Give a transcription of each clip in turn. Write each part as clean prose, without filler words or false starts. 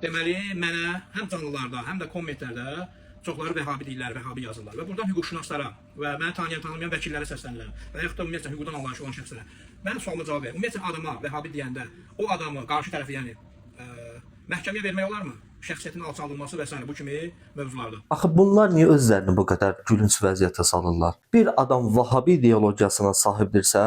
Deməli, mənə həm canlılarda, həm də kommentlərdə çoxları Vəhabi deyirlər, Vəhabi yazırlar. Və buradan hüquqşünaslara və məni tanıyan vəkillərə səslənirəm və yaxud da ümumiyyətlə hüquqdan anlayışı olan şəxslərə. Mənim sualıma cavab verin. Ümumiyyətlə adama Vəhabi deyəndə o adamı, qarşı tərəfi yəni məhkəməyə vermək olarmı? Şəxsiyyətin alçaldılması və s. bu kimi mövzularda. Axı bunlar niyə özlərini bu qədər gülünc vəziyyətə salırlar? Bir adam Vəhabi ideologiyasına sahibdirsə,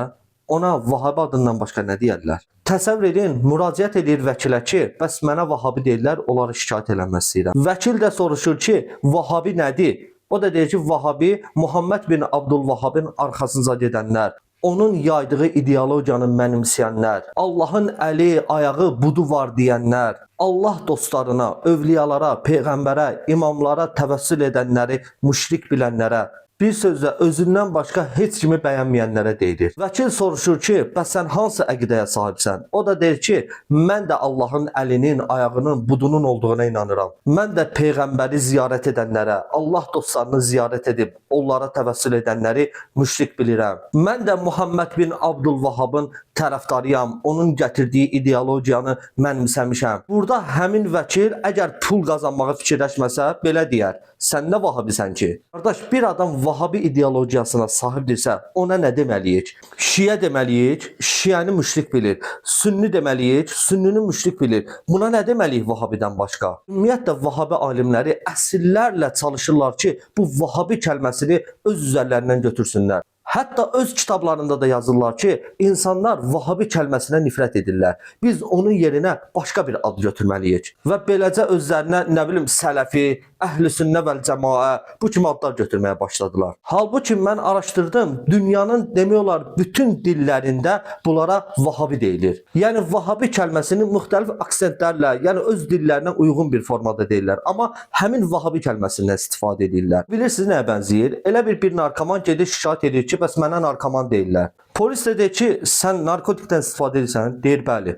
ona Vəhabi adından başqa nə deyərlər? Təsəvvür edin, müraciət edir vəkilə ki, bəs mənə Vəhabi deyirlər, onları şikayət eləmək istəyirəm. Vəkil də soruşur ki, Vəhabi nədir? O da deyir ki, Vəhabi Muhammed bin Abdülvəhabın arxasınca gedənlər, onun yaydığı ideologiyanı mənimsəyənlər, Allahın əli, ayağı, budu var deyənlər, Allah dostlarına, övliyalara, peyğəmbərə, imamlara təvəssül edənləri müşrik bilənlərə, bir sözlə özündən başqa heç kimi bəyənməyənlərə deyilir. Vəkil soruşur ki, bəs sən hansı əqidəyə sahibsən? O da deyir ki, mən də Allahın əlinin, ayağının, budunun olduğuna inanıram. Mən də peyğəmbəri ziyarət edənlərə, Allah dostlarını ziyarət edib onlara təvəssül edənləri müşrik bilirəm. Mən də Muhammed bin Abdülvəhabın tərəfdarıyam. Onun gətirdiyi ideologiyanı mənimsəmişəm. Burada həmin vəkil əgər pul qazanmağı fikirləşməsə belə deyər: sən nə Vəhabisən ki? Qardaş, bir adam Vəhabi ideologiyasına sahibdirsə, ona nə deməliyik? Şiə deməliyik, Şiəni müşrik bilir. Sünni deməliyik, Sünnini müşrik bilir. Buna nə deməliyik Vəhabidən başqa? Ümumiyyətlə Vəhabi alimləri əsrlərlə çalışırlar ki, bu Vəhabi kəlməsini öz üzərlərindən götürsünlər. Hətta öz kitablarında da yazırlar ki, insanlar Vəhabi kəlməsinə nifrət edirlər. Biz onun yerinə başqa bir ad götürməliyik. Və beləcə özlərinə, nə bilim, Sələfi, Əhl-i-Sünnə vəl-Cəmaə bu kimi adlar götürməyə başladılar. Halbuki mən araşdırdım, dünyanın demək olar bütün dillərində bunlara Vəhabi deyilir. Yəni Vəhabi kəlməsini müxtəlif aksentlərlə, yəni öz dillərinə uyğun bir formada deyirlər. Amma həmin Vəhabi kəlməsindən istifadə edirlər. Bilirsiniz nəyə bənzəyir? Elə bir narkoman gedir şikayət edir ki, bəs mənə narkoman deyirlər. Polis də deyir ki, sən narkotikdən istifadə edirsən? Deyir, bəli.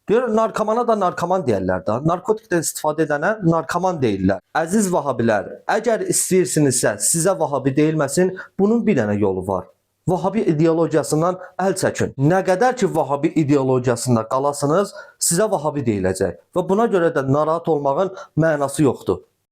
Deyir, narkomana da narkoman deyirlər da. Narkotikdən istifadə edənə narkoman deyirlər. Əziz Vəhabilər, əgər istəyirsinizsə sizə Vəhabi deyilməsin, bunun bir dənə yolu var. Vəhabi ideologiyasından əl çəkin. Nə qədər ki Vəhabi ideologiyasında qalasınız, sizə Vəhabi deyiləcək. Və buna görə də narahat olmağın mənası yoxdur.